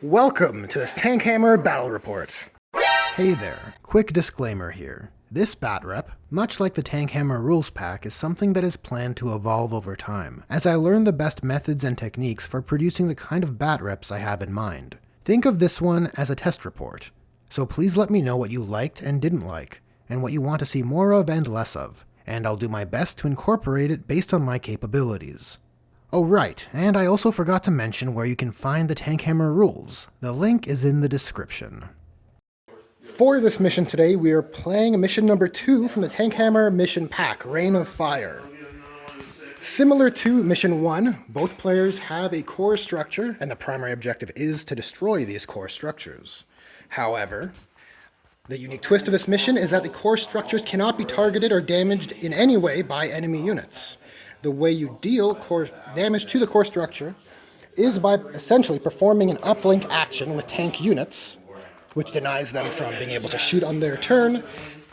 Welcome to this Tank Hammer Battle Report. Hey there, quick disclaimer here. This bat rep, much like the Tank Hammer rules pack, is something that is planned to evolve over time, as I learn the best methods and techniques for producing the kind of bat reps I have in mind. Think of this one as a test report, so please let me know what you liked and didn't like, and what you want to see more of and less of, and I'll do my best to incorporate it based on my capabilities. Oh right, and I also forgot to mention where you can find the Tank Hammer rules. The link is in the description. For this mission today, we are playing mission number 2 from the Tank Hammer mission pack, Reign of Fire. Similar to mission 1, both players have a core structure, and the primary objective is to destroy these core structures. However, the unique twist of this mission is that the core structures cannot be targeted or damaged in any way by enemy units. The way you deal core damage to the core structure is by essentially performing an uplink action with tank units, which denies them from being able to shoot on their turn,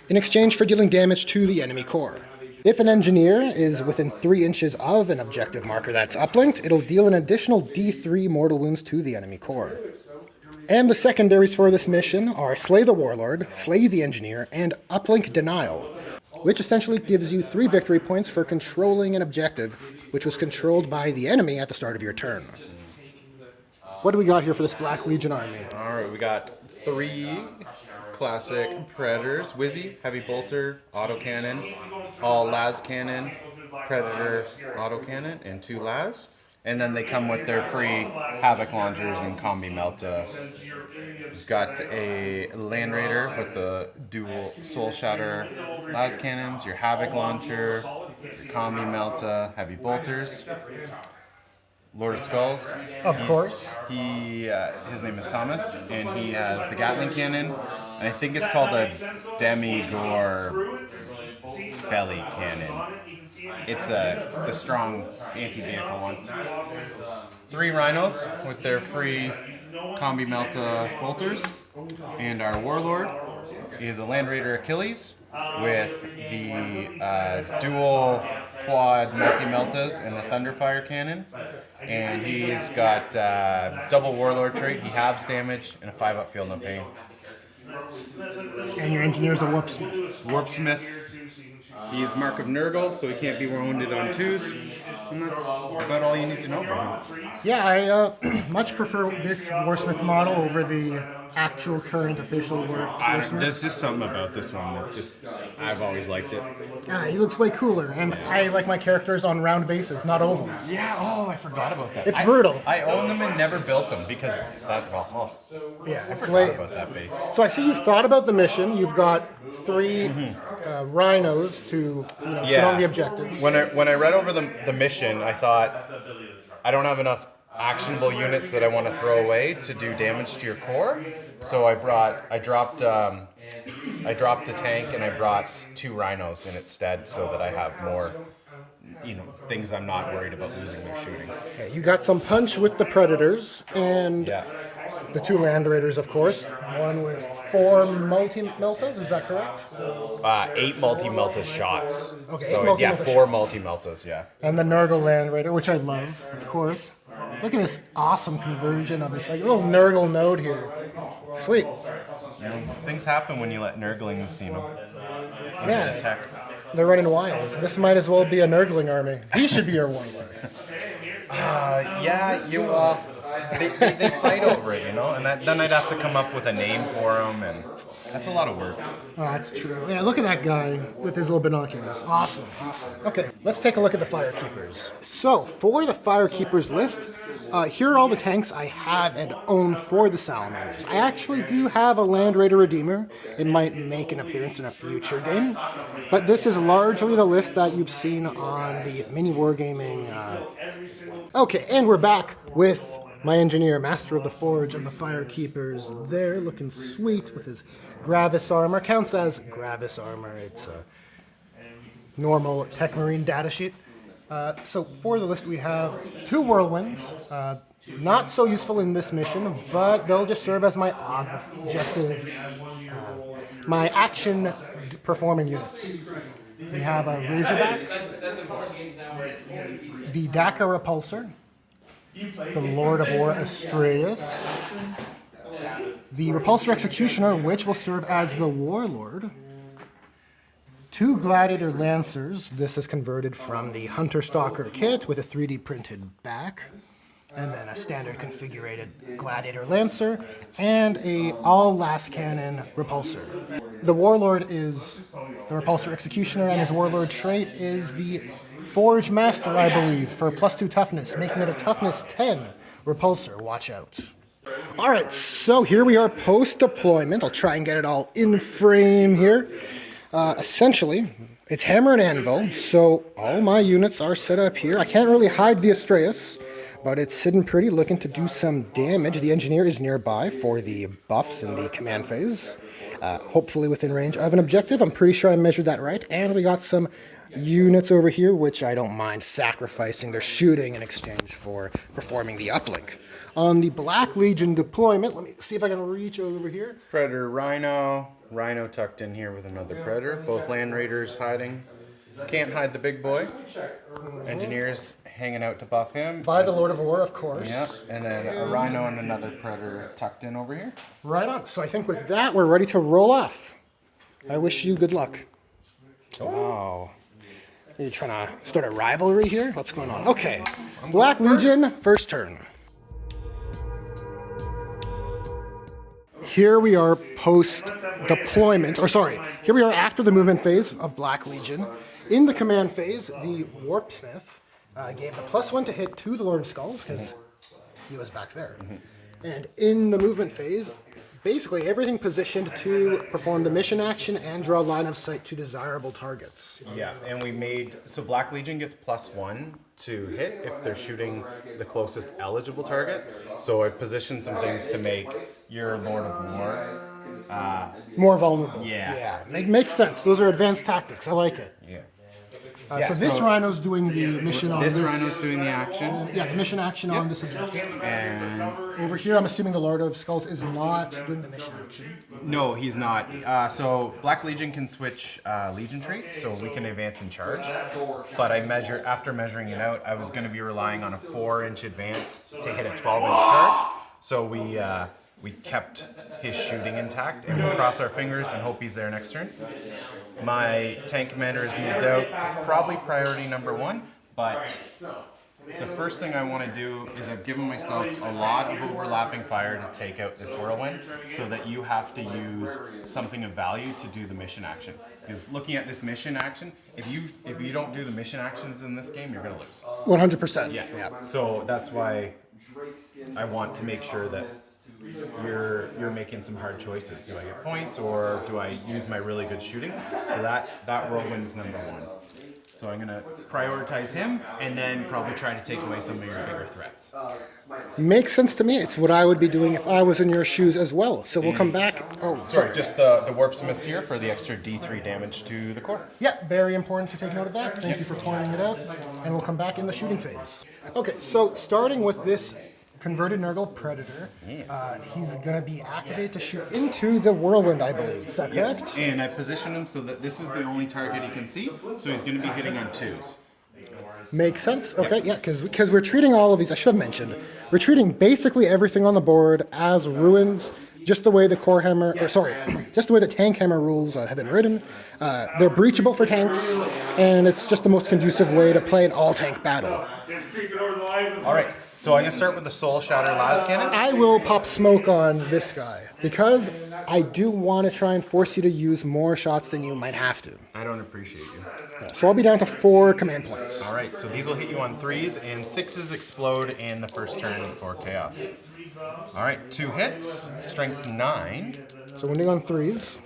in exchange for dealing damage to the enemy core. If an engineer is within 3 inches of an objective marker that's uplinked, it'll deal an additional D3 mortal wounds to the enemy core. And the secondaries for this mission are Slay the Warlord, Slay the Engineer, and Uplink Denial, which essentially gives you 3 victory points for controlling an objective which was controlled by the enemy at the start of your turn. What do we got here for this Black Legion army? Alright, we got 3 classic Predators, Wizzy, Heavy Bolter, Autocannon, all Las Cannon, Predator, Autocannon, and 2 Las. And then they come with their free Havoc Launchers and Combi Melta. We've got a Land Raider with the dual Soul Shatter Las Cannons, your Havoc Launcher, your Combi Melta, Heavy Bolters. Lord of Skulls. Of course. His name is Thomas, and he has the Gatling Cannon, and I think it's called a Demi-Gore Belly Cannon. It's the strong anti-vehicle one. 3 Rhinos with their free Combi Melta bolters. And our Warlord is a Land Raider Achilles with the dual quad multi-meltas and the Thunderfire Cannon. And he's got double Warlord trait. He halves damage and a 5-up feel no pain. And your engineer's a Warpsmith. Warpsmith. He's Mark of Nurgle, so he can't be wounded on 2s. And that's about all you need to know about him. Yeah, I much prefer this Warsmith model over the actual current official Warsmith. There's just something about this one that's just, I've always liked it. Yeah, he looks way cooler, and I like my characters on round bases, not ovals. Yeah, I forgot about that. It's brutal. I own them and never built them because Yeah, I forgot about that base. So I see you've thought about the mission. You've got 3 rhinos to sit on the objectives. When I read over the mission, I thought, I don't have enough actionable units that I want to throw away to do damage to your core. So I dropped a tank and I brought 2 rhinos in its stead so that I have more, things I'm not worried about losing their shooting. Okay, you got some punch with the Predators and the 2 Land Raiders, of course. One with 4 multi-meltas, is that correct? 8 multi-melta shots. Okay, so 8 multi-melta 4 shots. multi-meltas, yeah. And the Nurgle Land Raider, which I love, of course. Look at this awesome conversion of this little Nurgle node here. Sweet. Things happen when you let Nurglings, Yeah, attack. they're running wild. This might as well be a Nurgling army. He should be your warlord. They fight over it, and then I'd have to come up with a name for them, and that's a lot of work. Oh, that's true. Yeah, look at that guy with his little binoculars. Awesome. Okay, let's take a look at the Firekeepers. So, for the Firekeepers list, here are all the tanks I have and own for the Salamanders. I actually do have a Land Raider Redeemer. It might make an appearance in a future game, but this is largely the list that you've seen on the Mini Wargaming. Okay, and we're back with my engineer, Master of the Forge of the Firekeepers, there, looking sweet with his Gravis armor. Counts as Gravis armor. It's a normal Tech Marine datasheet. So for the list, we have 2 Whirlwinds. Not so useful in this mission, but they'll just serve as my objective, my action performing units. We have a Razorback, the Daka Repulsor, the Lord of War Astraeus, the Repulsor Executioner, which will serve as the Warlord, 2 Gladiator Lancers. This is converted from the Hunter Stalker kit with a 3D printed back, and then a standard configured Gladiator Lancer, and a all last cannon Repulsor. The Warlord is the Repulsor Executioner, and his Warlord trait is the Forge Master, I believe, for +2 toughness, making it a toughness 10 Repulsor. Watch out. All right, so here we are post-deployment. I'll try and get it all in frame here. Essentially, it's hammer and anvil, so all my units are set up here. I can't really hide the Astraeus, but it's sitting pretty, looking to do some damage. The engineer is nearby for the buffs in the command phase, hopefully within range of an objective. I'm pretty sure I measured that right. And we got some units over here, which I don't mind sacrificing their shooting in exchange for performing the uplink. On the Black Legion deployment, let me see if I can reach over here. Predator Rhino. Rhino tucked in here with another Predator. Both Land Raiders hiding. Can't hide the big boy. Engineers hanging out to buff him. By the Lord of War, of course. Yeah, and then a Rhino and another Predator tucked in over here. Right on. So I think with that, we're ready to roll off. I wish you good luck. Oh. Are you trying to start a rivalry here? What's going on? Okay. Black Legion, first turn. Here we are post-deployment, or sorry, here we are after the movement phase of Black Legion. In the command phase, the Warpsmith gave the +1 to hit to the Lord of Skulls, because he was back there. And in the movement phase, basically everything positioned to perform the mission action and draw line of sight to desirable targets. Yeah, and we made, so Black Legion gets +1 to hit if they're shooting the closest eligible target. So I've positioned some things to make your Lord of War more vulnerable. Yeah. Makes sense. Those are advanced tactics. I like it. Yeah. So this Rhino's doing the mission on this. This Rhino's doing the action. Yeah, the mission action on this objective. And Over here, I'm assuming the Lord of Skulls is not doing the mission action. no, he's not. So Black Legion can switch Legion traits, so we can advance and charge. But after measuring it out, I was going to be relying on a 4-inch advance to hit a 12-inch charge. So we kept his shooting intact, and we'll cross our fingers and hope he's there next turn. My tank commander is moved out, probably priority number 1, but the first thing I want to do is I've given myself a lot of overlapping fire to take out this whirlwind, so that you have to use something of value to do the mission action. Because looking at this mission action, if you don't do the mission actions in this game, you're going to lose. 100%. Yeah. So that's why I want to make sure that you're making some hard choices. Do I get points, or do I use my really good shooting? So that whirlwind's number 1. So I'm gonna prioritize him, and then probably try to take away some of your bigger threats. Makes sense to me. It's what I would be doing if I was in your shoes as well. So we'll come back. Oh, Sorry, just the Warpsmiths here for the extra D3 damage to the core. Yeah, very important to take note of that. Thank you for pointing it out. And we'll come back in the shooting phase. Okay, so starting with this converted Nurgle Predator, he's going to be activated to shoot into the whirlwind, I believe. Is that correct? Yes, and I positioned him so that this is the only target he can see, so he's going to be hitting on 2s. Makes sense. Okay, yeah, because we're treating all of these, I should have mentioned, we're treating basically everything on the board as ruins, just the way the just the way the tank hammer rules have been written. They're breachable for tanks, and it's just the most conducive way to play an all-tank battle. All right. So I'm going to start with the Soul Shatter Las Cannon. I will pop smoke on this guy, because I do want to try and force you to use more shots than you might have to. I don't appreciate you. So I'll be down to 4 command points. All right, so these will hit you on 3s, and 6s explode in the first turn for Chaos. All right, 2 hits, strength 9. So wounding on 3s.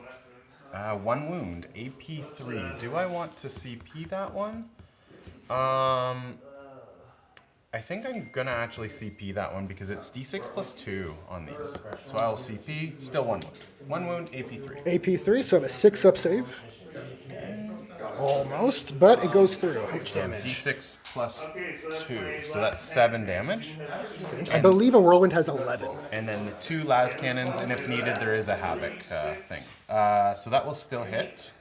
1 wound, AP 3. Do I want to CP that one? I think I'm gonna actually CP that one because it's D6 plus 2 on these. So I'll CP, still 1 wound. 1 wound, AP 3. AP 3, so I have a 6 up save. Almost, but it goes through. How much damage? D6 plus 2, so that's 7 damage. I believe a whirlwind has 11. And then the 2 las cannons, and if needed, there is a havoc thing. So that will still hit.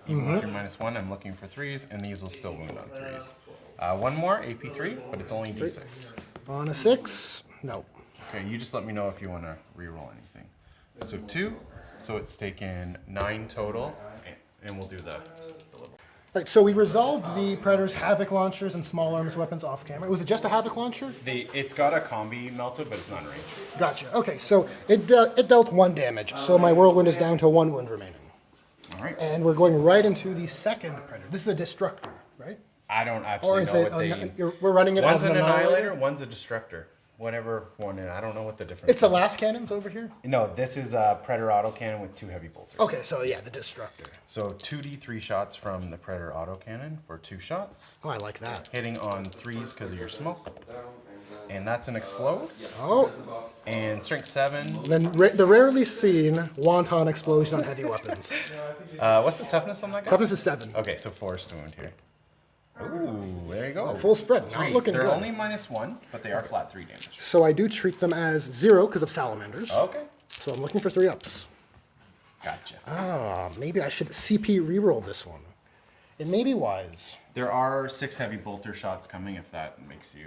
Even with your -1, I'm looking for 3s, and these will still wound on 3s. 1 more, AP 3, but it's only D6. On a 6, no. Okay, you just let me know if you want to reroll anything. So 2, so it's taken 9 total, and we'll do the level. Right, so we resolved the Predator's Havoc launchers and small arms weapons off camera. Was it just a Havoc launcher? It's got a combi melted, but it's not in range. Gotcha. Okay, so it dealt 1 damage, so my Whirlwind is down to 1 wound remaining. All right. And we're going right into the second Predator. This is a Destructor, right? I don't Or actually is know it? what We're running it One's as an an Annihilator, one's a Destructor. Whatever one, and I don't know what the difference It's the is. last cannons over here? No, this is a Predator autocannon with 2 heavy bolters. Okay, so yeah, the Destructor. So 2d3 shots from the Predator autocannon for 2 shots. Oh, I like that. Hitting on 3s because of your smoke. And that's an explode. Oh, And strength 7. then the rarely seen Wonton explosion on heavy weapons. What's the toughness on that guy? Toughness is 7. Okay, so 4 is wound here. Ooh, there you go. Full spread, not 3. looking They're good. only -1, but they are flat 3 damage. So I do treat them as 0 because of Salamanders. Okay. So I'm looking for 3 ups. Gotcha. Maybe I should CP reroll this one. It may be wise. There are 6 heavy bolter shots coming if that makes you...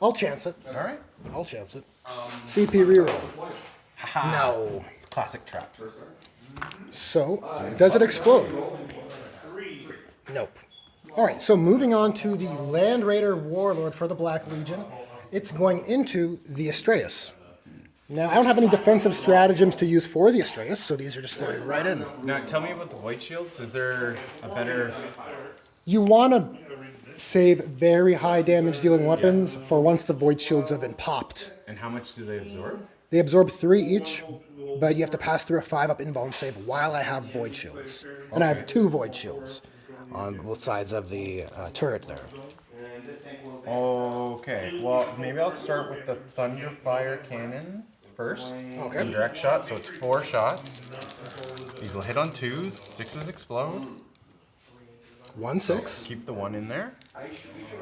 I'll chance it. All right. I'll chance it. CP reroll. No. Classic trap. So, does it explode? Nope. All right, so moving on to the Land Raider Warlord for the Black Legion. It's going into the Astraeus. Now, I don't have any defensive stratagems to use for the Astraeus, so these are just going right in. Now, tell me about the Void Shields. Is there a better... You want to save very high damage dealing weapons for once the Void Shields have been popped. And how much do they absorb? They absorb 3 each, but you have to pass through a 5-up invuln save while I have Void Shields. And I have 2 Void Shields on both sides of the turret there. Okay, well, maybe I'll start with the Thunderfire Cannon first. Okay. Direct shot, so it's 4 shots. These will hit on 2s, 6s explode. 1-6. Keep the 1 in there.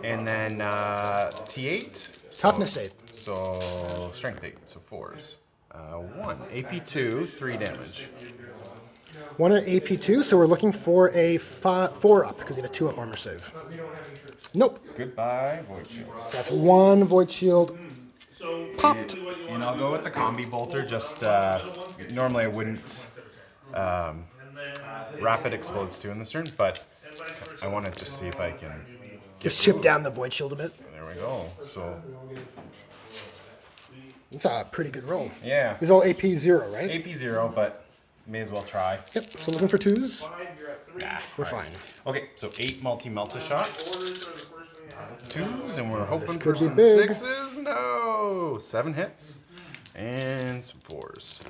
And then T8. Toughness save. So strength 8, so 4s. 1. AP2, 3 damage. 1 at AP2, so we're looking for a 4-up because we have a 2-up armor save. Nope. Goodbye, Void Shield. That's 1 Void Shield popped. And I'll go with the combi bolter. Just normally I wouldn't rapid explodes 2 in this turn, but I want to just see if I can. Just chip down the Void Shield a bit. There we go. So It's a pretty good roll. yeah, These are all AP 0, right? AP0, but may as well try. Yep, so looking for 2s. We're fine. Okay, so 8 multi-melta shots. 2s, and we're hoping could for be some big. 6s. No, 7 hits and some 4s.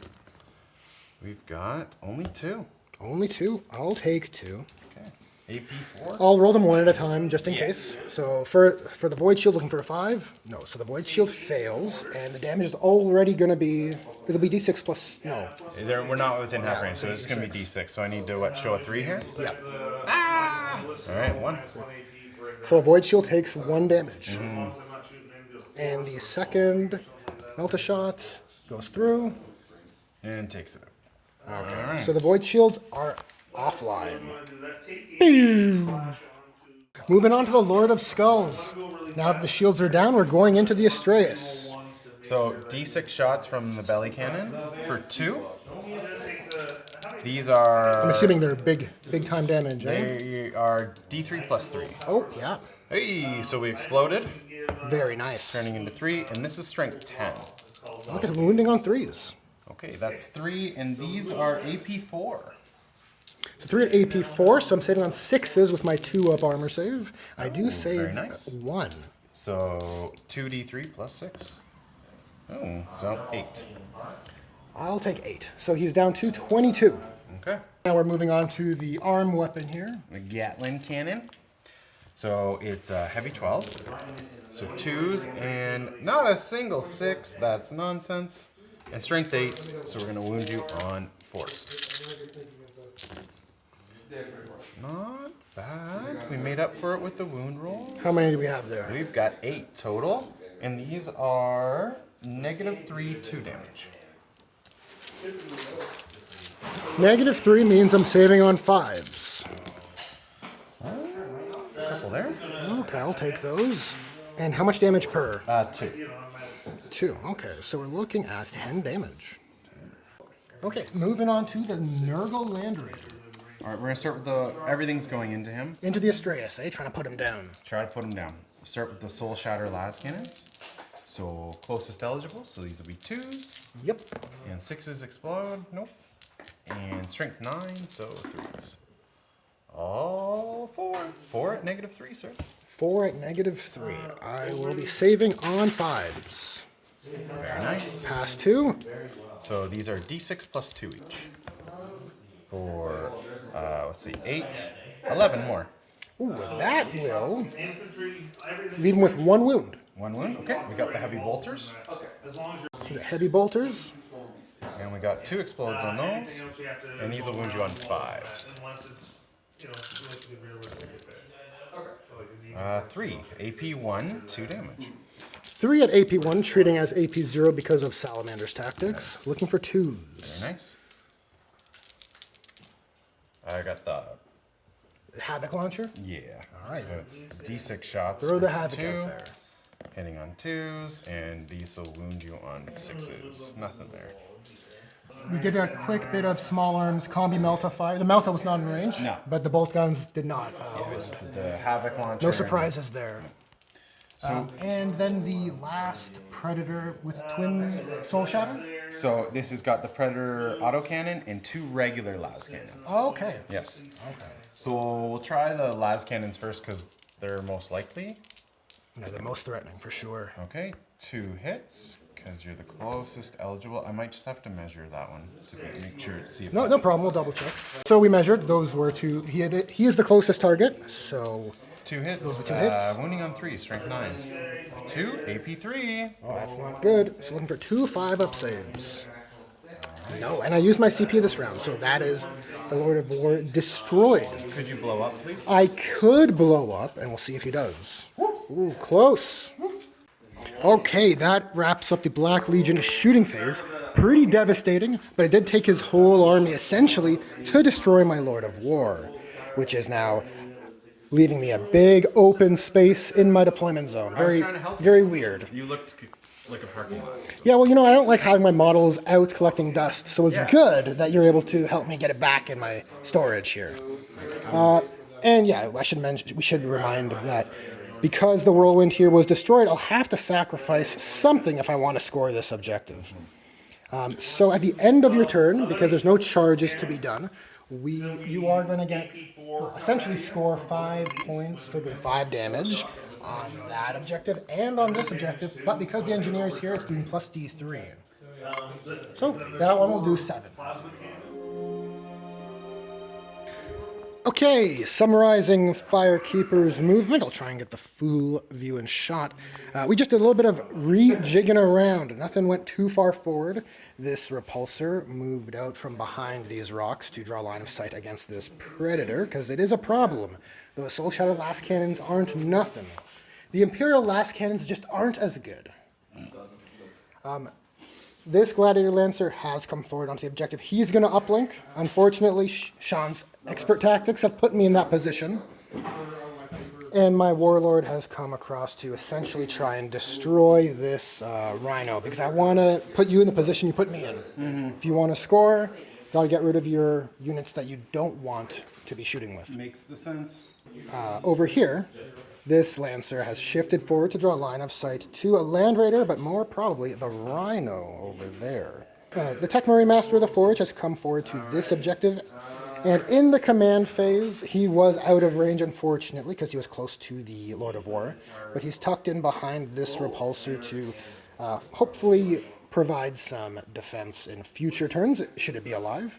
We've got only 2. Only 2. I'll take 2. Okay, AP4. I'll roll them 1 at a time just in Yeah. case. So for the Void Shield, looking for a 5. No, so the Void Shield fails, and the damage is already going to be, it'll be D6 plus, no. We're not within half range, so it's going to be D6. So I need to show a 3 here. Yeah. All right, 1. So a Void Shield takes 1 damage. And the second Melt-A-Shot goes through. And takes it up. Okay. So the Void Shields are offline. Boom. Moving on to the Lord of Skulls. Now that the shields are down, we're going into the Astraeus. So D6 shots from the belly cannon for 2. These are... I'm assuming they're big time damage, eh? They are D3 plus 3. Oh, yeah. Hey, so we exploded, Very nice. turning into 3, and this is strength 10. Look at wounding on 3s. Okay, that's 3, and these are AP4. So 3 at AP4, so I'm saving on 6s with my 2-up armor save. I do save very nice. 1. So 2D3 plus 6. Oh, so 8. I'll take 8. So he's down to 22. Okay. Now we're moving on to the arm weapon here. The Gatling cannon. So it's a heavy 12. So 2s and not a single 6. That's nonsense. And strength 8. So we're going to wound you on 4s. Not bad. We made up for it with the wound roll. How many do we have there? We've got 8 total. And these are -3, 2 damage. -3 means I'm saving on 5s. A couple there. Okay, I'll take those. And how much damage per? 2. 2. Okay, so we're looking at 10 damage. Okay, moving on to the Nurgle Land Raider. All right, we're gonna start with the everything's going into him. Into the Astraeus, eh? Trying to put him down. Try to put him down. Start with the Soul Shatter las cannons. So closest eligible. So these will be 2s. Yep. And 6s explode. Nope. And strength 9. So 3s. All 4. 4 at -3, sir. 4 at -3. I will be saving on 5s. Very nice. Pass 2. So these are d6 plus 2 each. For, let's see, 8, 11 more. Ooh, that will leave him with 1 wound. 1 wound. Okay, we got the heavy bolters. So the heavy bolters. And we got 2 explodes on those. And these will wound you on 5s. 3, AP 1, 2 damage. 3 at AP 1, treating as AP 0 because of Salamander's tactics. Nice. Looking for 2s. Very nice. I got the... Havoc launcher? Yeah. All right. So it's d6 shots. Throw the for Havoc 2, out there. hitting on 2s, and these will wound you on 6s. Nothing there. We did a quick bit of small arms combi Melta fire. The Melta was not in range, No. but the bolt guns did not. It was the Havoc launcher. No surprises there. So, And then the last Predator with twin Soul Shatter? so this has got the Predator autocannon and 2 regular las cannons. Okay. Yes. Okay. So we'll try the las cannons first because they're most likely. Yeah, the most threatening for sure. Okay, 2 hits because you're the closest eligible. I might just have to measure that one to make sure to see if No problem. We'll double check. So we measured. Those were 2. He is the closest target. So 2 hits. Those are 2 hits. Wounding on 3, strength 9. 2, AP 3. oh, that's not good. So looking for 2 5-up saves. No, and I used my CP this round, so that is the Lord of War destroyed. Could you blow up, please? I could blow up, and we'll see if he does. Ooh, close. Okay, that wraps up the Black Legion shooting phase. Pretty devastating, but it did take his whole army essentially to destroy my Lord of War, which is now leaving me a big open space in my deployment zone. Very, very weird. You looked like a parking lot. Yeah, well, I don't like having my models out collecting dust, so it's Yeah. good that you're able to help me get it back in my storage here. And yeah, we should remind that because the whirlwind here was destroyed, I'll have to sacrifice something if I want to score this objective. So at the end of your turn, because there's no charges to be done, you are going to get essentially score 5 points for doing 5 damage on that objective and on this objective, but because the engineer is here, it's doing plus D3. So that one will do 7. Okay, summarizing Firekeeper's movement. I'll try and get the full view and shot. We just did a little bit of rejigging around. Nothing went too far forward. This repulsor moved out from behind these rocks to draw line of sight against this Predator, because it is a problem. The Soul Shadow Last Cannons aren't nothing. The Imperial Last Cannons just aren't as good. This Gladiator Lancer has come forward onto the objective. He's going to uplink. Unfortunately, Sean's expert tactics have put me in that position. And my Warlord has come across to essentially try and destroy this Rhino, because I want to put you in the position you put me in. Mm-hmm. If you want to score, got to get rid of your units that you don't want to be shooting with. Makes the sense. Over here, this Lancer has shifted forward to draw line of sight to a Land Raider, but more probably the Rhino over there. The Tech Marine Master of the Forge has come forward to this objective, and in the command phase, he was out of range, unfortunately, because he was close to the Lord of War, but he's tucked in behind this repulsor to hopefully provide some defense in future turns, should it be alive,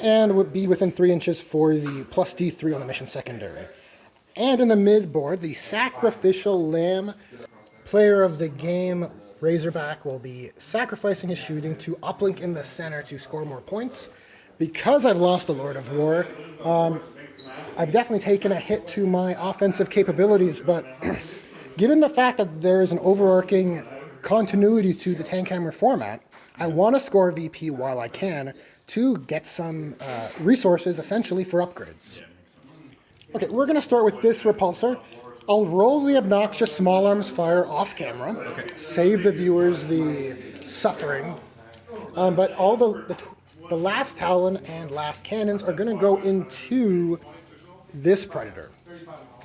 and would be within 3 inches for the plus D3 on the mission secondary. And in the mid-board, the Sacrificial Lamb, player of the game, Razorback, will be sacrificing his shooting to uplink in the center to score more points. Because I've lost the Lord of War, I've definitely taken a hit to my offensive capabilities, but given the fact that there is an overarching continuity to the Tank Hammer format, I want to score VP while I can to get some resources, essentially, for upgrades. Okay, we're going to start with this repulsor. I'll roll the obnoxious small arms fire off camera. Okay. Save the viewers the suffering. But all the last Talon and last cannons are going to go into this Predator.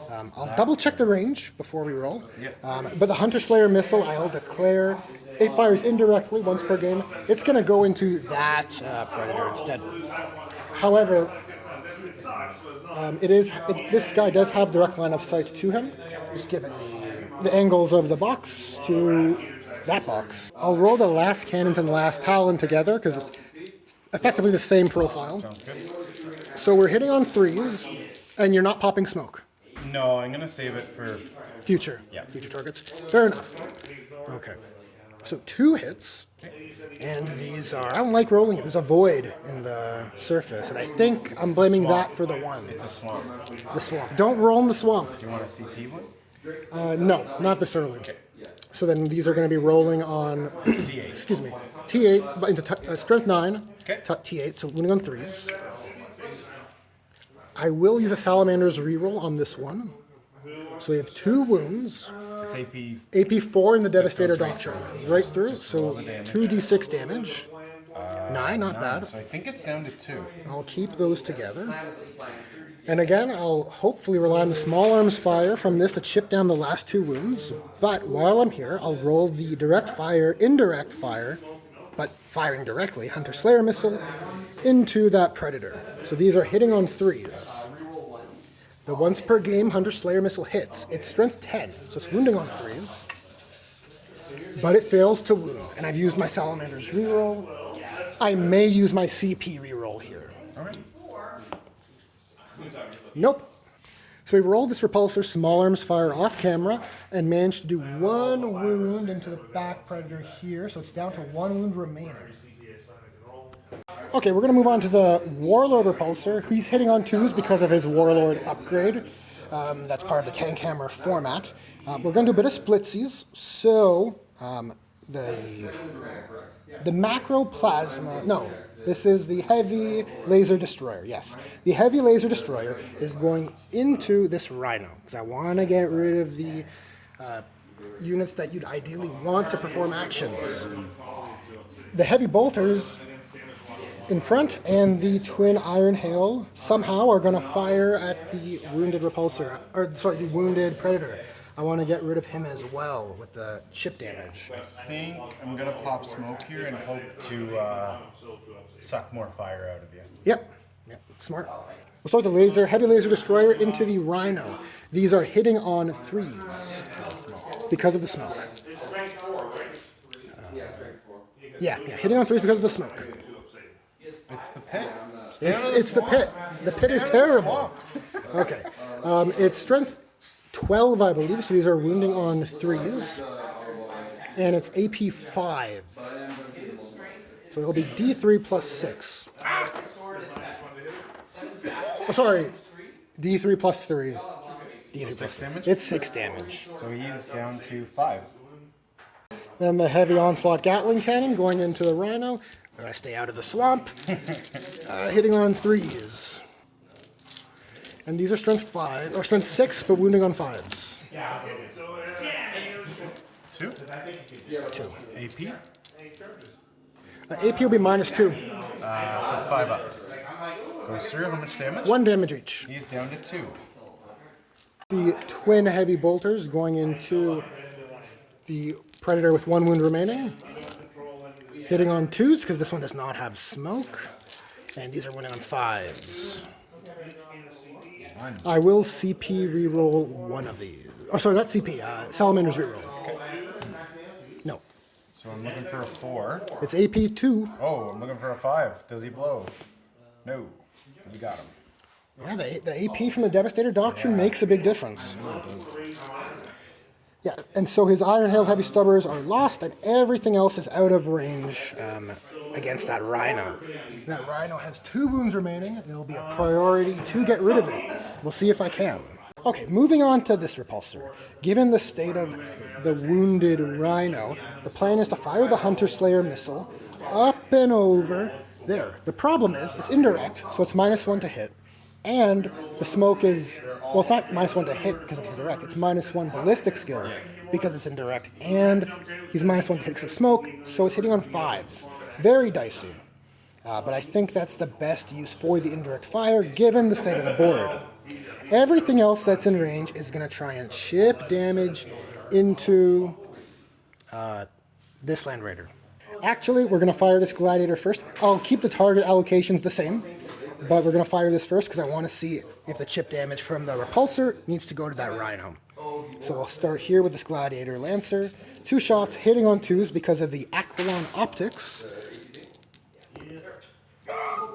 I'll double check the range before we roll. Yep. But the Hunter Slayer missile, I'll declare it fires indirectly once per game. It's going to go into that Predator instead. However, this guy does have direct line of sight to him, just given the angles of the box to that box. I'll roll the last cannons and last Talon together because it's effectively the same profile. Sounds good. So we're hitting on 3s, and you're not popping smoke. No, I'm gonna save it for Future. Yeah. Future targets. Fair enough. Okay. So 2 hits, and these are, I don't like rolling it. There's a void in the surface, and I think I'm blaming that for the one. It's a swamp. The swamp. Don't roll in the swamp. Do you want a CP one? No, not this early. So then these are going to be rolling on, T8. excuse me, T8 but into strength 9, Okay. T8, so winning on 3s. I will use a Salamander's reroll on this one. So we have 2 wounds, It's AP. AP4 in the Devastator goes right Doctrine. through. Right through, Just roll so the damage. 2d6 damage. 9, not bad. So I think it's down to 2. I'll keep those together. And again, I'll hopefully rely on the small arms fire from this to chip down the last 2 wounds. But while I'm here, I'll roll the direct fire, indirect fire, but firing directly, Hunter Slayer missile, into that Predator. So these are hitting on 3s. The once per game Hunter Slayer missile hits. It's strength 10, so it's wounding on 3s. But it fails to wound. And I've used my Salamander's reroll. I may use my CP reroll here. All right. Nope. So we rolled this repulsor small arms fire off camera and managed to do 1 wound into the back Predator here, so it's down to 1 wound remaining. Okay, we're going to move on to the Warlord repulsor. He's hitting on 2s because of his Warlord upgrade. That's part of the tank hammer format. We're going to do a bit of splitsies. So the macro plasma, no, this is the heavy laser destroyer, yes. The heavy laser destroyer is going into this Rhino, because I want to get rid of the units that you'd ideally want to perform actions. The heavy bolters in front and the twin Iron Hail somehow are going to fire at the wounded repulsor, or sorry, the wounded Predator. I want to get rid of him as well with the chip damage. I think I'm gonna pop smoke here and hope to suck more fire out of you. Yep, smart. We'll start with the heavy laser destroyer into the Rhino. These are hitting on 3s because of the smoke. Yeah, hitting on 3s because of the smoke. It's the pit. It's the pit. The pit is terrible. Okay, it's strength 12, I believe, so these are wounding on 3s. And it's AP 5. So it'll be D3 plus 6. Oh, sorry, D3 plus 3. D3 plus 6 damage? It's 6 damage. So he's down to 5. Then the heavy onslaught Gatling cannon going into the Rhino. We're gonna stay out of the swamp. Hitting on 3s. And these are strength 5, or strength 6, but wounding on 5s. 2. 2. AP. AP will be -2. So 5 ups. Goes through. How much damage? 1 damage each. He's down to 2. The twin heavy bolters going into the Predator with 1 wound remaining. Hitting on 2s, because this one does not have smoke. And these are winning on 5s. I will CP reroll 1 of these. Oh, sorry, not CP. Salamander's reroll. No. So I'm looking for a 4. It's AP 2. Oh, I'm looking for a 5. Does he blow? No. You got him. Yeah, the AP from the Devastator Doctrine makes a big difference. Yeah, and so his Iron Hail Heavy Stubbers are lost, and everything else is out of range against that Rhino. That Rhino has 2 wounds remaining, and it'll be a priority to get rid of it. We'll see if I can. Okay, moving on to this repulsor. Given the state of the wounded Rhino, the plan is to fire the Hunter Slayer missile up and over there. The problem is, it's indirect, so it's -1 to hit, And the smoke is, well, it's not -1 to hit because it's indirect. It's -1 ballistic skill because it's indirect. And he's -1 to hit because of smoke, so it's hitting on 5s. Very dicey. But I think that's the best use for the indirect fire given the state of the board. Everything else that's in range is going to try and chip damage into this Land Raider. Actually, we're going to fire this Gladiator first. I'll keep the target allocations the same, but we're going to fire this first because I want to see if the chip damage from the repulsor needs to go to that Rhino. So we'll start here with this Gladiator Lancer. 2 shots hitting on 2s because of the Aquilon optics.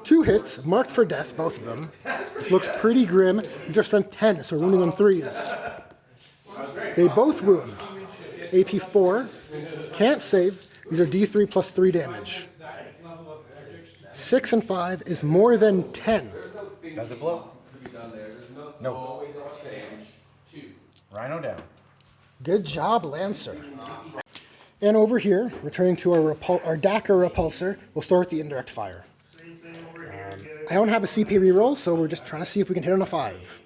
2 hits, marked for death, both of them. This looks pretty grim. These are strength 10, so we're wounding on 3s. They both wound. AP 4, can't save. These are D3 plus 3 damage. 6 and 5 is more than 10. Does it blow? No. Rhino down. Good job, Lancer. And over here, returning to our Dakar repulsor, we'll start with the indirect fire. I don't have a CP reroll, so we're just trying to see if we can hit on a 5.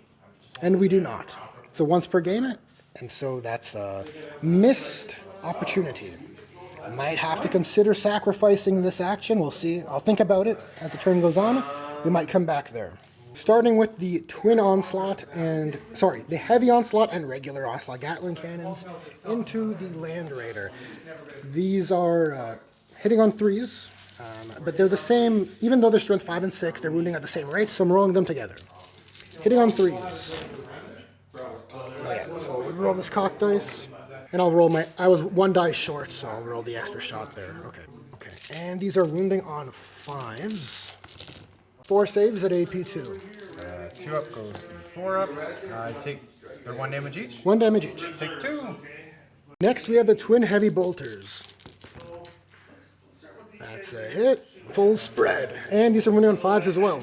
And we do not. It's a once per game, and so that's a missed opportunity. Might have to consider sacrificing this action. We'll see. I'll think about it as the turn goes on. We might come back there. Starting with the twin onslaught the heavy onslaught and regular onslaught Gatling cannons into the Land Raider. These are hitting on 3s, but they're the same, even though they're strength 5 and 6, they're wounding at the same rate, so I'm rolling them together. Hitting on 3s. Oh yeah, so we roll this cock dice, and I'll roll I was 1 die short, so I'll roll the extra shot there. Okay. And these are wounding on 5s. 4 saves at AP2. 2 up goes to 4 up. They're 1 damage each? 1 damage each. Take 2. Next, we have the twin heavy bolters. That's a hit. Full spread. And these are wounding on 5s as well.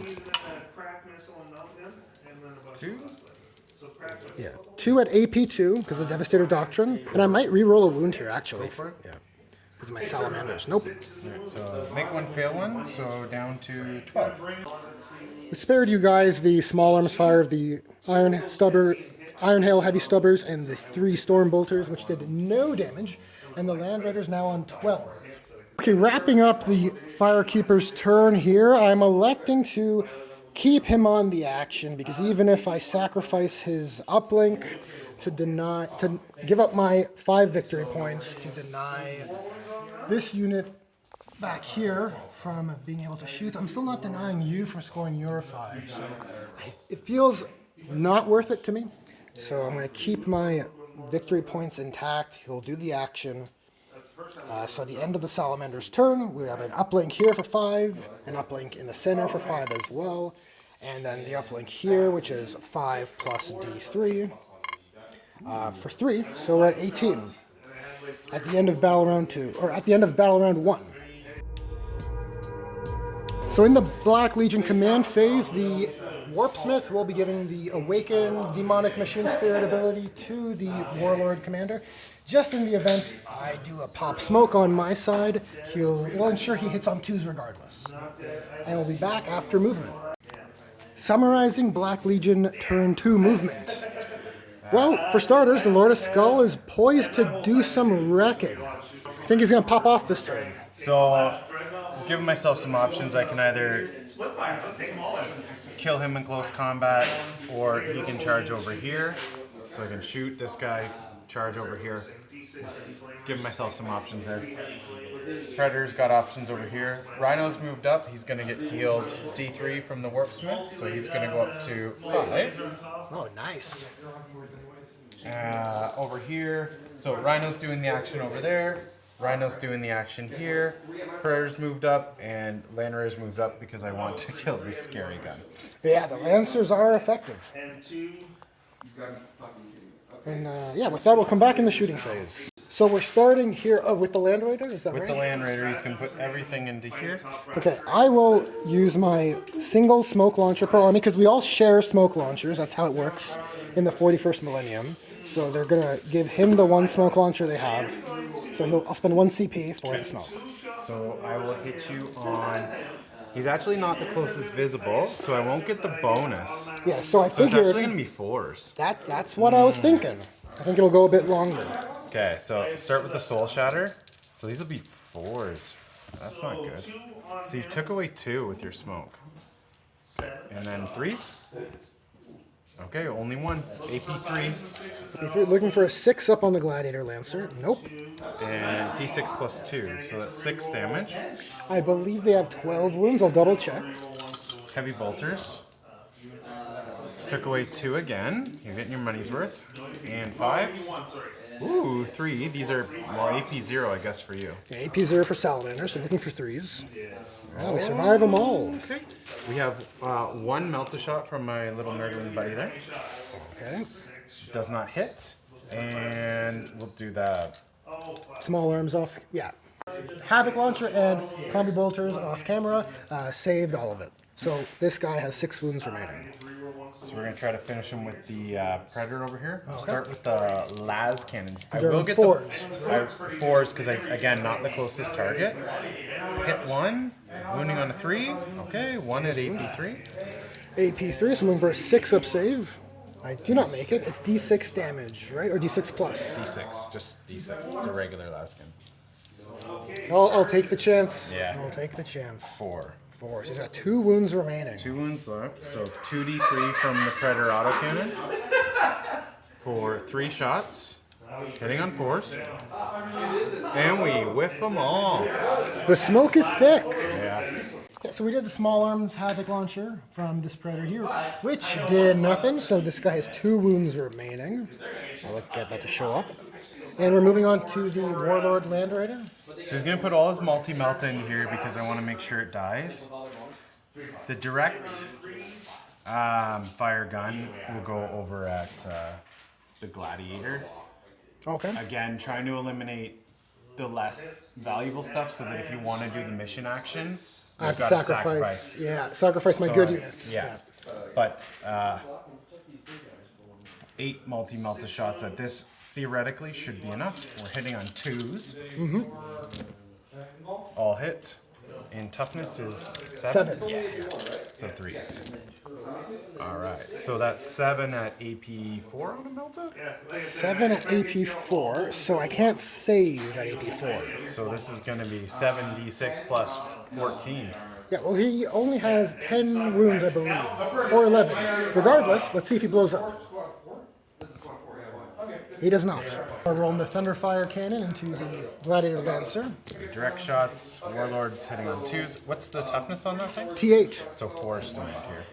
2? Yeah. 2 at AP2 because of the Devastator Doctrine. And I might re-roll a wound here, actually. Go for it. Yeah. Because of my Salamanders. Nope. Alright, so make 1 fail 1, so down to 12. We spared you guys the small arms fire of the Iron Hail Heavy Stubbers and the 3 Storm Bolters, which did no damage. And the Land Raider's now on 12. Okay, wrapping up the Firekeeper's turn here, I'm electing to keep him on the action because even if I sacrifice his uplink to give up my 5 victory points to deny this unit back here from being able to shoot, I'm still not denying you from scoring your 5. So it feels not worth it to me. So I'm going to keep my victory points intact. He'll do the action. So at the end of the Salamander's turn, we have an uplink here for 5, an uplink in the center for 5 as well, and then the uplink here, which is 5 plus D3 for 3. So we're at 18 at the end of battle round 2, or at the end of battle round 1. So in the Black Legion command phase, the Warpsmith will be giving the Awakened Demonic Machine Spirit ability to the Warlord Commander. Just in the event I do a pop smoke on my side, it'll ensure he hits on 2s regardless. And we'll be back after movement. Summarizing Black Legion turn 2 movement. Well, for starters, the Lord of Skull is poised to do some wrecking. I think he's going to pop off this turn. So, giving myself some options, I can either kill him in close combat, or he can charge over here. So I can shoot this guy, charge over here. Just giving myself some options there. Predator's got options over here. Rhino's moved up. He's going to get healed D3 from the Warpsmith, so he's going to go up to 5. Oh, nice. Over here, so Rhino's doing the action over there. Rhino's doing the action here. Predator's moved up, and Land Raider's moved up because I want to kill this scary gun. Yeah, the Lancers are effective. And yeah, with that, we'll come back in the shooting phase. So we're starting here with the Land Raider, is that right? With the Land Raider, he's going to put everything into here. Okay, I will use my single smoke launcher per army, because we all share smoke launchers. That's how it works in the 41st millennium. So they're going to give him the 1 smoke launcher they have. So I'll spend 1 CP for the smoke. So I will hit you on He's actually not the closest visible, so I won't get the bonus. Yeah, so I So it's figured actually going to be 4s. that's what I was thinking. I think it'll go a bit longer. Okay, so start with the Soul Shatter. So these will be 4s. That's not good. So you took away 2 with your smoke. And then 3s? Okay, only 1. AP3. If you're looking for a 6 up on the Gladiator Lancer, nope. And D6 plus 2, so that's 6 damage. I believe they have 12 wounds. I'll double check. Heavy Bolters. Took away 2 again. You're getting your money's worth. And 5s. Ooh, 3. These are, well, AP 0, I guess, for you. Yeah, AP 0 for Salamanders, so looking for 3s. Well, we survive them all. Okay. We have 1 Melt-A-Shot from my little nerdling buddy there. Okay. Does not hit. And we'll do that. Small arms off. Yeah. Havoc Launcher and Combi Bolters off camera saved all of it. So this guy has 6 wounds remaining. So we're going to try to finish him with the Predator over here. We'll start with the Las Cannons. I These are will get 4s. the 4s because, again, not the closest target. Hit 1. Wounding on a 3. Okay, 1 at AP3. AP3, so I'm looking for a 6 up save. I do not make it. It's D6 damage, right? Or D6 plus. D6. Just D6. It's a regular Las Cannon. I'll take the chance. Yeah. I'll take the chance. 4. 4. So he's got 2 wounds remaining. 2 wounds left. So 2d3 from the Predator autocannon for 3 shots. Hitting on 4s. And we whiff them all. The smoke is thick. Yeah. Yeah, so we did the small arms Havoc Launcher from this Predator here, which did nothing. So this guy has 2 wounds remaining. I'll get that to show up. And we're moving on to the Warlord Land Raider. So he's going to put all his multi-melt in here because I want to make sure it dies. The direct fire gun will go over at the Gladiator. Okay. Again, trying to eliminate the less valuable stuff so that if you want to do the mission action, I have you've to got sacrifice. Yeah, sacrifice my good units. Yeah. But 8 multi-melta shots at this theoretically should be enough. We're hitting on 2s. Mm-hmm. All hit. And toughness is 7? 7. Yeah. So 3s. Alright, so that's 7 at AP4 on a Melta? 7 at AP4, so I can't save at AP4. So this is going to be 7d6 plus 14. Yeah, well, he only has 10 wounds, I believe. Or 11. Regardless, let's see if he blows up. He does not. We're rolling the Thunderfire Cannon into the Gladiator Lancer. Direct shots, Warlords hitting on 2s. What's the toughness on that thing? T8. So 4 still need here.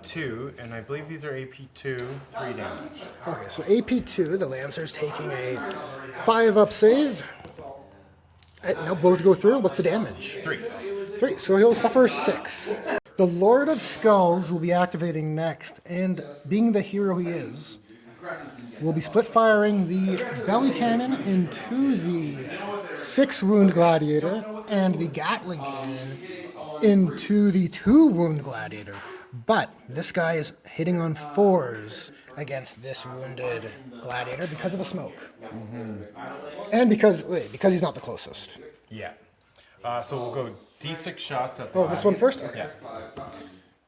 2, and I believe these are AP2, 3 damage. Okay, so AP2, the Lancer's taking a 5 up save. No, both go through. What's the damage? 3. 3, so he'll suffer 6. The Lord of Skulls will be activating next, and being the hero he is, will be split firing the belly cannon into the 6 wound Gladiator and the Gatling cannon into the 2 wound Gladiator. But this guy is hitting on 4s against this wounded Gladiator because of the smoke. Mm-hmm. And because he's not the closest. Yeah. So we'll go D6 shots at the Oh, this one first? Okay. Yeah.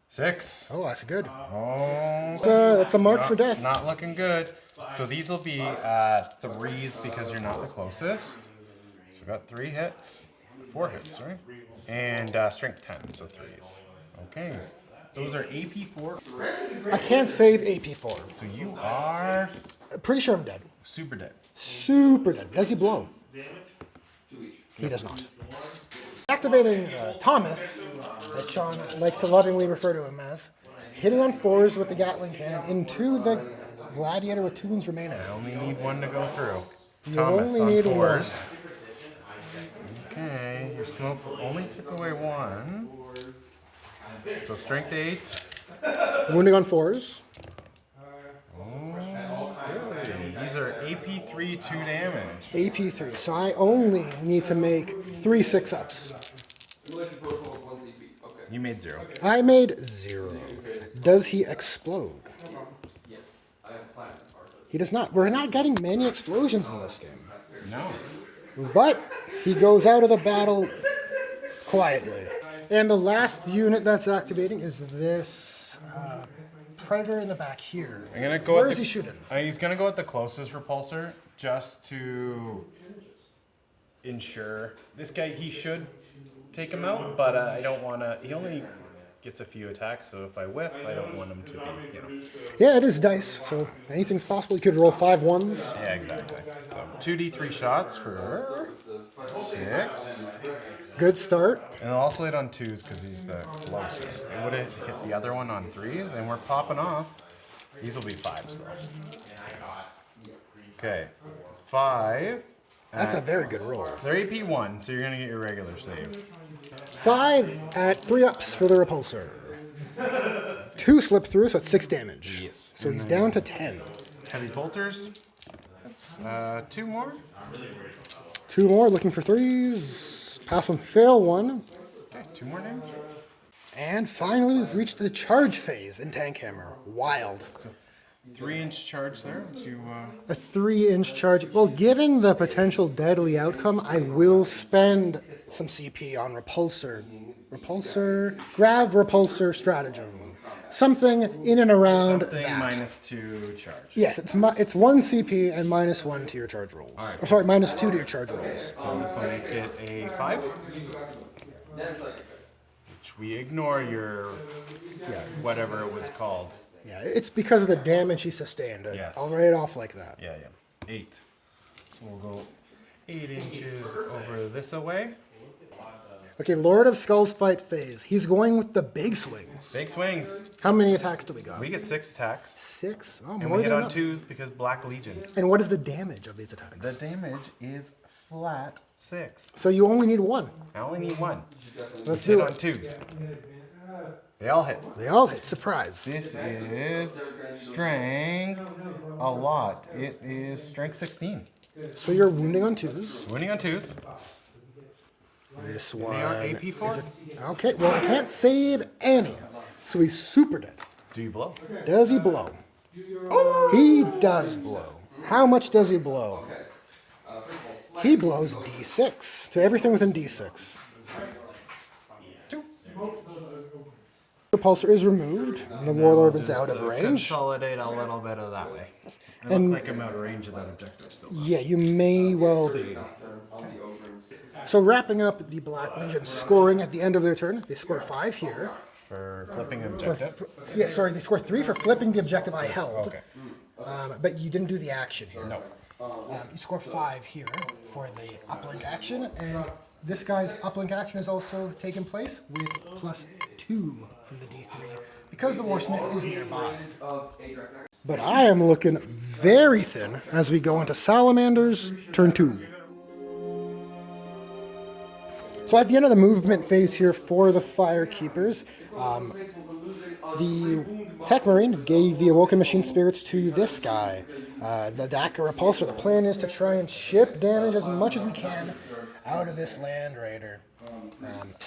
6. Oh, that's good. Oh. That's a mark for death. Not looking good. So these will be 3s because you're not the closest. So we've got 3 hits. 4 hits, right? And strength 10, so 3s. Okay. Those are AP4. I can't save AP4. So you are Pretty sure I'm dead. super dead. Super dead. Does he blow? He does not. Activating Thomas, that Sean likes to lovingly refer to him as, hitting on 4s with the Gatling cannon into the Gladiator with 2 wounds remaining. I only need 1 to go through. You Thomas only on need 4s. Okay, your smoke only took away 1. So strength 8. Wounding on 4s. Okay. These are AP3 2 damage. AP3. So I only need to make 3 6-ups. You made 0. I made 0. Does he explode? He does not. We're not getting many explosions in this game. No. But he goes out of the battle quietly. And the last unit that's activating is this Predator in the back here. I'm gonna go. Where is he shooting? He's gonna go at the closest repulsor just to ensure this guy. He should take him out, but I don't want to. He only gets a few attacks, so if I whiff, I don't want him to be. Yeah, it is dice, so anything's possible. You could roll 5 ones. Yeah, exactly. So 2d3 shots for 6. Good start. And I'll also hit on 2s because he's the closest. It would have hit the other one on 3s, and we're popping off. These will be 5s though. Okay, 5. That's a very good roll. They're AP 1, so you're gonna get your regular save. 5 at 3 ups for the repulsor. 2 slip through, so it's 6 damage. Yes. So he's down to 10. Heavy bolters. 2 more. 2 more, looking for 3s. Pass 1, fail 1. Okay, 2 more damage. And finally, we've reached the charge phase in Tank Hammer. Wild. 3-inch charge there. A 3-inch charge. Well, given the potential deadly outcome, I will spend some CP on repulsor. Grav repulsor stratagem. Something in and around Something that. -2 charge. Yes, it's 1 CP and -1 to your charge rolls. All right, Sorry, -2 to your charge rolls. So this will make it a 5. Which we ignore your whatever it was called. Yeah, it's because of the damage he sustained. Yes. I'll write it off like that. Yeah. 8. So we'll go 8 inches over this away. Okay, Lord of Skulls fight phase. He's going with the big swings. Big swings. How many attacks do we got? We get 6 attacks. 6? Oh, And more we hit than on enough. 2s because Black Legion. And what is the damage of these attacks? The damage is flat 6. So you only need 1. I only need 1. Let's Hit do on it. 2s. They all hit. They all hit. Surprise. This is strength a lot. It is strength 16. So you're wounding on 2s. Winning on 2s. This one. They are AP 4. Okay, well, I can't save any. So he's super dead. Do you blow? Does he blow? He does blow. How much does he blow? He blows D6 to everything within D6. 2. Repulsor is removed, and the Warlord is out of range. Consolidate a little bit of that way. I And- look like I'm out of range of that objective still. Yeah, you may well be. So wrapping up the Black Legion scoring at the end of their turn, they score 5 here. For flipping objective. Yeah, sorry, they score 3 for flipping the objective I held. Okay. But you didn't do the action here. No. You score 5 here for the uplink action, and this guy's uplink action is also taking place with +2 from the D3 because the Warsmith is nearby. But I am looking very thin as we go into Salamanders, turn 2. So at the end of the movement phase here for the Firekeepers, the Tech Marine gave the Awoken Machine Spirits to this guy, the Daka Repulsor. The plan is to try and chip damage as much as we can out of this Land Raider.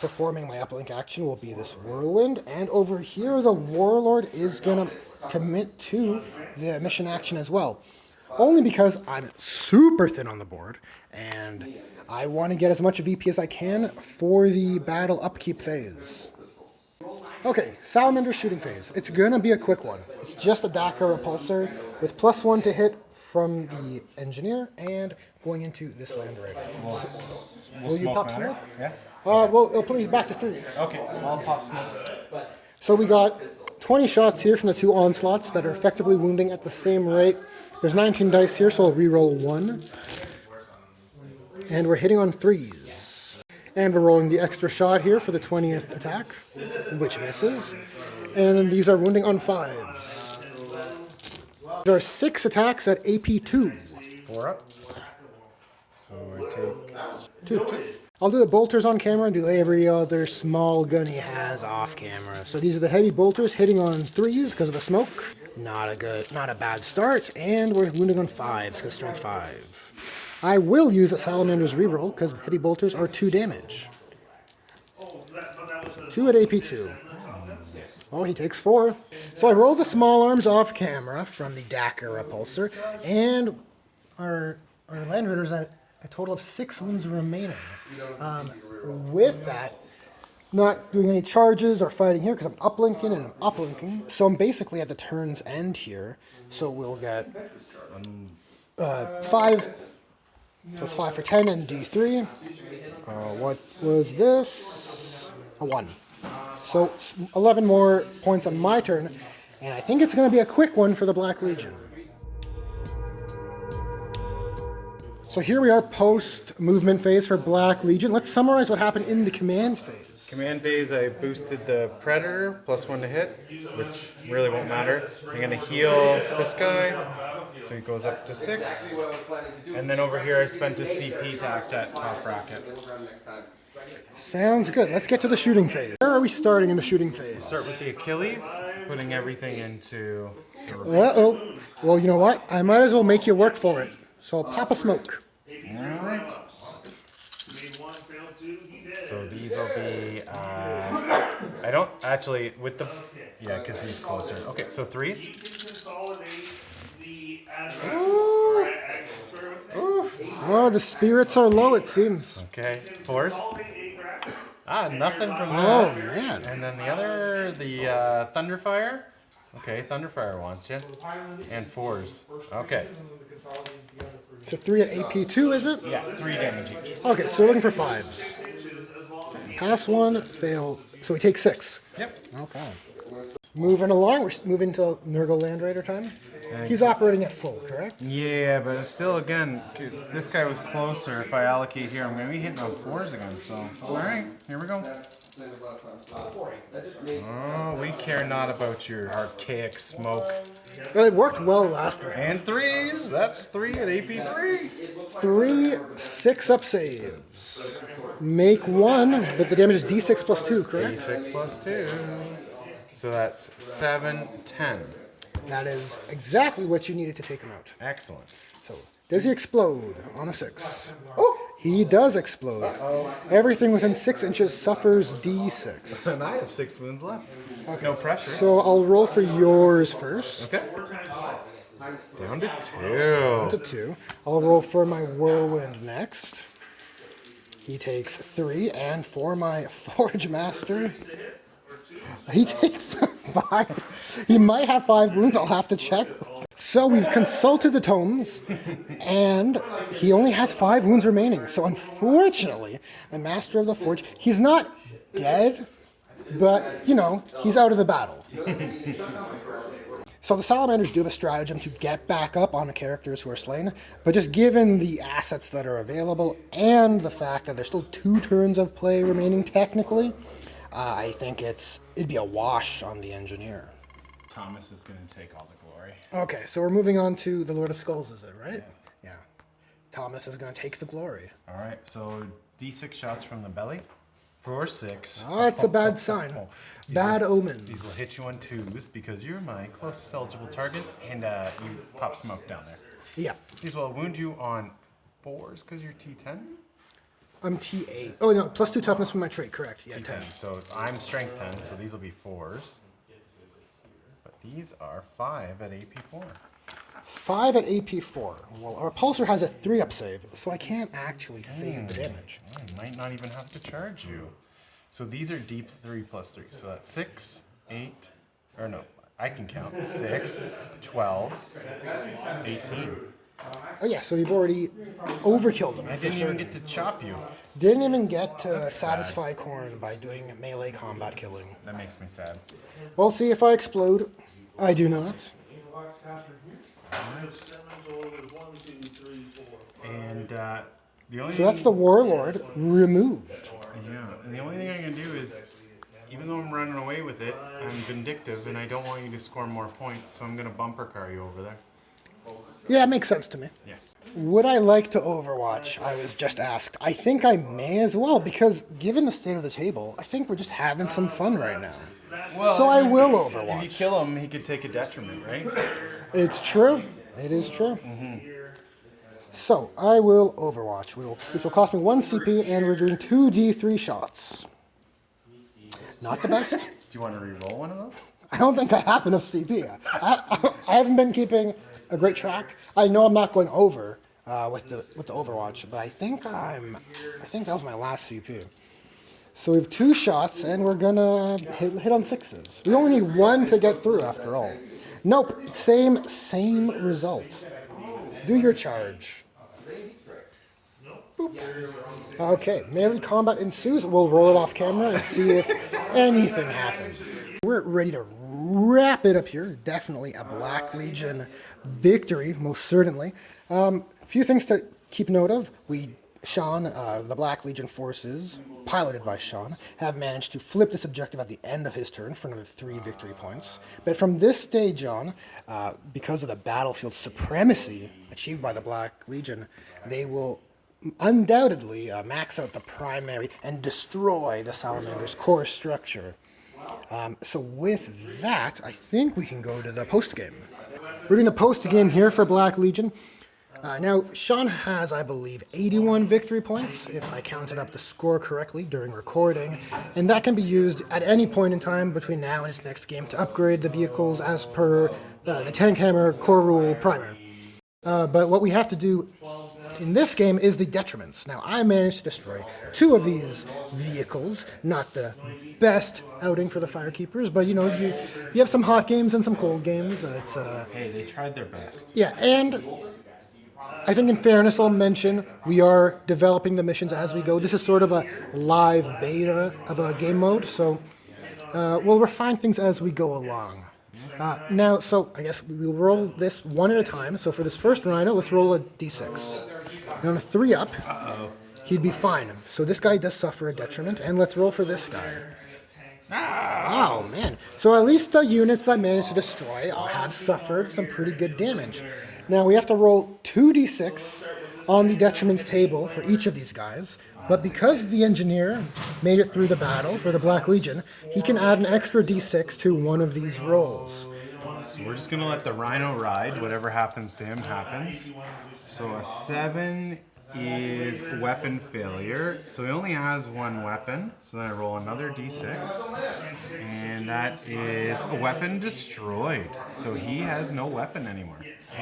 Performing my uplink action will be this Whirlwind, and over here the Warlord is going to commit to the mission action as well. Only because I'm super thin on the board, and I want to get as much VP as I can for the battle upkeep phase. Okay, Salamander shooting phase. It's gonna be a quick one. It's just a Daka Repulsor with +1 to hit from the Engineer and going into this Land Raider. Will you pop smoke? Yeah. Well, it'll put me back to 3s. Okay, well, I'll pop smoke. So we got 20 shots here from the 2 onslaughts that are effectively wounding at the same rate. There's 19 dice here, so I'll re-roll 1. And we're hitting on 3s. And we're rolling the extra shot here for the 20th attack, which misses. And then these are wounding on 5s. There are 6 attacks at AP2. 4 ups. So I take 2. I'll do the bolters on camera and do every other small gun he has off camera. So these are the heavy bolters hitting on 3s because of the smoke. Not a bad start. And we're wounding on 5s because strength 5. I will use a Salamander's reroll because heavy bolters are 2 damage. 2 at AP2. Oh, he takes 4. So I roll the small arms off camera from the Daka Repulsor, and our Land Raiders at a total of 6 wounds remaining. With that, not doing any charges or fighting here because I'm uplinking and I'm uplinking. So I'm basically at the turn's end here. So we'll get 5 plus 5 for 10 and D3. What was this? A 1. So 11 more points on my turn. And I think it's going to be a quick one for the Black Legion. So here we are post-movement phase for Black Legion. Let's summarize what happened in the command phase. Command phase, I boosted the Predator, +1 to hit, which really won't matter. I'm going to heal this guy, so he goes up to 6. And then over here I spent a CP to act at top bracket. Sounds good. Let's get to the shooting phase. Where are we starting in the shooting phase? Start with the Achilles, putting everything into the Uh-oh. Well, you know what? I might as well make you work for it. So I'll pop a smoke. Alright. So these will be, I don't actually, with the, yeah, because he's closer. Okay, so 3s. Oh, the spirits are low, it seems. Okay, 4s. Ah, nothing from Oh, that. man. And then the other, the Thunderfire. Okay, Thunderfire wants you. And 4s. Okay. So 3 at AP2, is it? Yeah, 3 damage each. Okay, so we're looking for 5s. Pass 1, fail. So we take 6. Yep. Okay. Moving along, we're moving to Nurgle Land Raider time. He's operating at full, correct? Yeah, but it's still, again, 'cause this guy was closer. If I allocate here, I'm going to be hitting on 4s again. So, alright, here we go. Oh, we care not about your archaic smoke. Well, it worked well last round. And 3s. That's 3 at AP3. 3 6-up saves. Make 1, but the damage is D6 plus 2, correct? D6 plus 2. So that's 7, 10. That is exactly what you needed to take him out. Excellent. So, does he explode on a 6? Oh, he does explode. Everything within 6 inches suffers D6. And I have 6 wounds left. Okay. No pressure. So I'll roll for yours first. Okay. Down to 2. Down to 2. I'll roll for my whirlwind next. He takes 3, and for my Forge Master, he takes 5. He might have 5 wounds, I'll have to check. So we've consulted the tomes, and he only has 5 wounds remaining. So unfortunately, the Master of the Forge, he's not dead, but, you know, he's out of the battle. So the Salamanders do have a stratagem to get back up on the characters who are slain, but just given the assets that are available and the fact that there's still 2 turns of play remaining technically, I think it'd be a wash on the Engineer. Thomas is going to take all the glory. Okay, so we're moving on to the Lord of Skulls, is it, right? Yeah. Thomas is going to take the glory. All right, so D6 shots from the belly for 6. Oh, it's a bad sign. Bad omens. These will hit you on 2s because you're my closest eligible target, and you pop smoke down there. Yeah. These will wound you on 4s because you're T10? I'm T8. Oh, no, plus 2 toughness from my trait, correct. Yeah, 10. T10. So I'm strength 10, so these will be 4s. But these are 5 at AP4. 5 at AP4. Well, our Repulsor has a 3-up save, so I can't actually save the damage. I might not even have to charge you. So these are deep 3 plus 3. So that's 6, 8, or no, I can count. 6, 12, 18. Oh yeah, so you've already overkilled him. I didn't even get to chop you. Didn't even get to satisfy Korn by doing melee combat killing. That makes me sad. We'll see if I explode. I do not. And the only So that's the Warlord removed. Yeah, and the only thing I can do is, even though I'm running away with it, I'm vindictive and I don't want you to score more points, so I'm going to bumper car you over there. Yeah, it makes sense to me. Yeah. Would I like to Overwatch? I was just asked. I think I may as well, because given the state of the table, I think we're just having some fun right now. Well, So I will Overwatch. If you kill him, he could take a detriment, right? It's true. It is true. So I will Overwatch, which will cost me 1 CP, and we're doing 2 D3 shots. Not the best. Do you want to re-roll one of those? I don't think I have enough CP. I haven't been keeping a great track. I know I'm not going over with the Overwatch, but I think that was my last CP. So we have 2 shots, and we're gonna hit on 6s. We only need 1 to get through, after all. Nope, same result. Do your charge. Boop. Okay, melee combat ensues. We'll roll it off camera and see if anything happens. We're ready to wrap it up here. Definitely a Black Legion victory, most certainly. A few things to keep note of. Sean, the Black Legion forces, piloted by Sean, have managed to flip this objective at the end of his turn for another 3 victory points. But from this stage on, because of the battlefield supremacy achieved by the Black Legion, they will undoubtedly max out the primary and destroy the Salamanders' core structure. So with that, I think we can go to the post-game. We're doing the post-game here for Black Legion. Now, Sean has, I believe, 81 victory points, if I counted up the score correctly during recording, and that can be used at any point in time between now and his next game to upgrade the vehicles as per the Tank Hammer core rule primer. But what we have to do in this game is the detriments. Now, I managed to destroy 2 of these vehicles, not the best outing for the Firekeepers, but you have some hot games and some cold games. Hey, they tried their best. Yeah, and I think in fairness, I'll mention we are developing the missions as we go. This is sort of a live beta of a game mode, so we'll refine things as we go along. Now, so I guess we'll roll this one at a time. So for this first Rhino, let's roll a d6. And on a 3-up, he'd be fine. So this guy does suffer a detriment, and let's roll for this guy. Oh, man. So at least the units I managed to destroy have suffered some pretty good damage. Now we have to roll 2d6 on the detriments table for each of these guys, but because the engineer made it through the battle for the Black Legion, he can add an extra d6 to one of these rolls. So we're just gonna let the Rhino ride. Whatever happens to him happens. So a 7 is weapon failure. So he only has 1 weapon. So then I roll another d6. And that is a weapon destroyed. So he has no weapon anymore.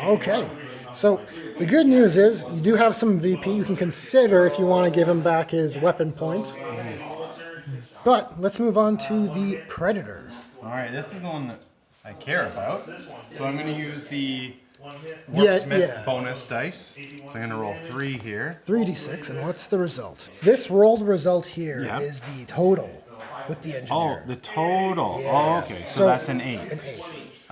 Okay, so the good news is you do have some VP you can consider if you want to give him back his weapon point. But let's move on to the Predator. Alright, this is the one that I care about. So I'm going to use the Warpsmith bonus dice. So I'm going to roll 3 here. 3d6, and what's the result? This rolled result here is the total with the engineer. Oh, the total. Yeah. Oh, okay. So that's an 8. An 8.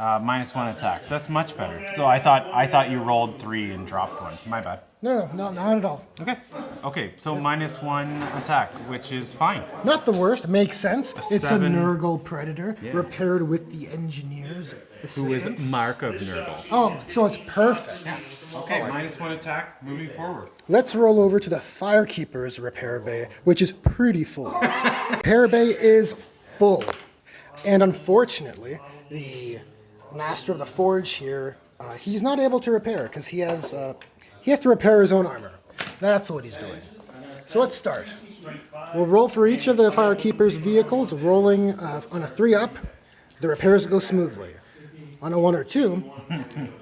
-1 attacks. That's much better. So I thought you rolled 3 and dropped 1. My bad. No, not at all. Okay. So -1 attack, which is fine. Not the worst. Makes sense. It's a 7. Nurgle Predator repaired with the engineer's assistance. Who is Mark of Nurgle. Oh, so it's perfect. Yeah. Okay, -1 attack. Moving forward. Let's roll over to the Firekeeper's repair bay, which is pretty full. Repair bay is full, and unfortunately, the Master of the Forge here, he's not able to repair because he has to repair his own armor. That's what he's doing. So let's start. We'll roll for each of the Firekeeper's vehicles, rolling on a 3-up. The repairs go smoothly. On a 1 or 2,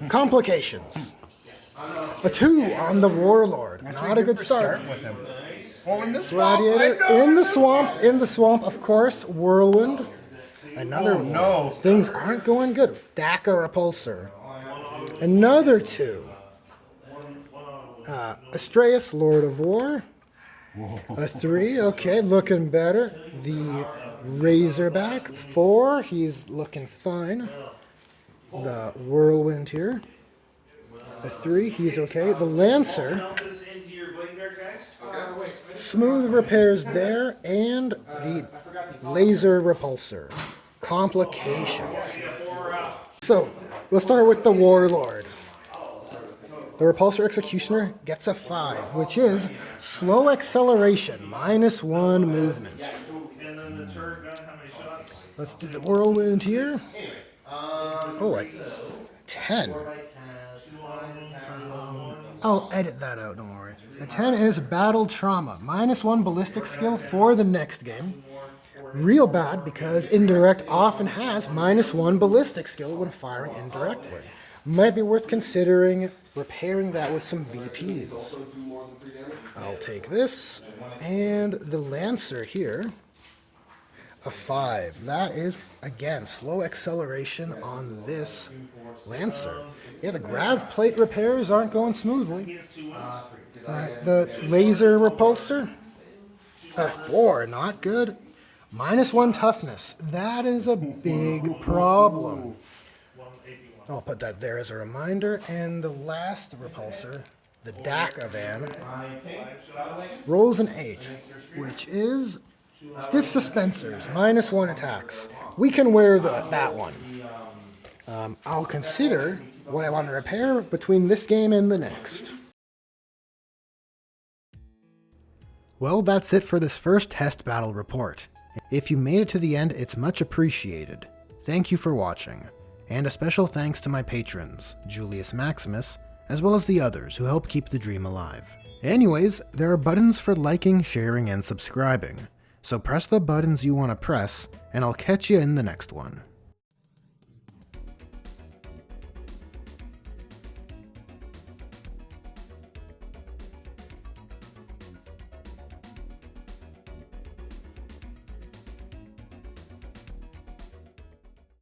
complications. A 2 on the Warlord. Not a good start. With him. Oh, in the swamp. Gladiator in the swamp, of course. Whirlwind. Another one. No. Things aren't going good. DACA Repulsor. Another 2. Astraeus, Lord of War. A 3, okay, looking better. The Razorback, 4, he's looking fine. The Whirlwind here. A 3, he's okay. The Lancer. Smooth repairs there, and the Laser Repulsor. Complications. So, let's start with the Warlord. The Repulsor Executioner gets a 5, which is slow acceleration, -1 movement. Let's do the Whirlwind here. Oh, a 10. I'll edit that out, don't worry. The 10 is Battle Trauma, -1 ballistic skill for the next game. Real bad because indirect often has -1 ballistic skill when firing indirectly. Might be worth considering repairing that with some VPs. I'll take this, and the Lancer here a 5. That is, again, slow acceleration on this Lancer. Yeah, the grav plate repairs aren't going smoothly. The laser repulsor, a 4, not good. -1 toughness. That is a big problem. I'll put that there as a reminder. And the last repulsor, the DACA van, rolls an 8, which is stiff suspensors, -1 attacks. We can wear that one. I'll consider what I want to repair between this game and the next. Well, that's it for this first test battle report. If you made it to the end, it's much appreciated. Thank you for watching. And a special thanks to my patrons, Julius Maximus, as well as the others who help keep the dream alive. Anyways, there are buttons for liking, sharing, and subscribing. So press the buttons you want to press, and I'll catch you in the next one.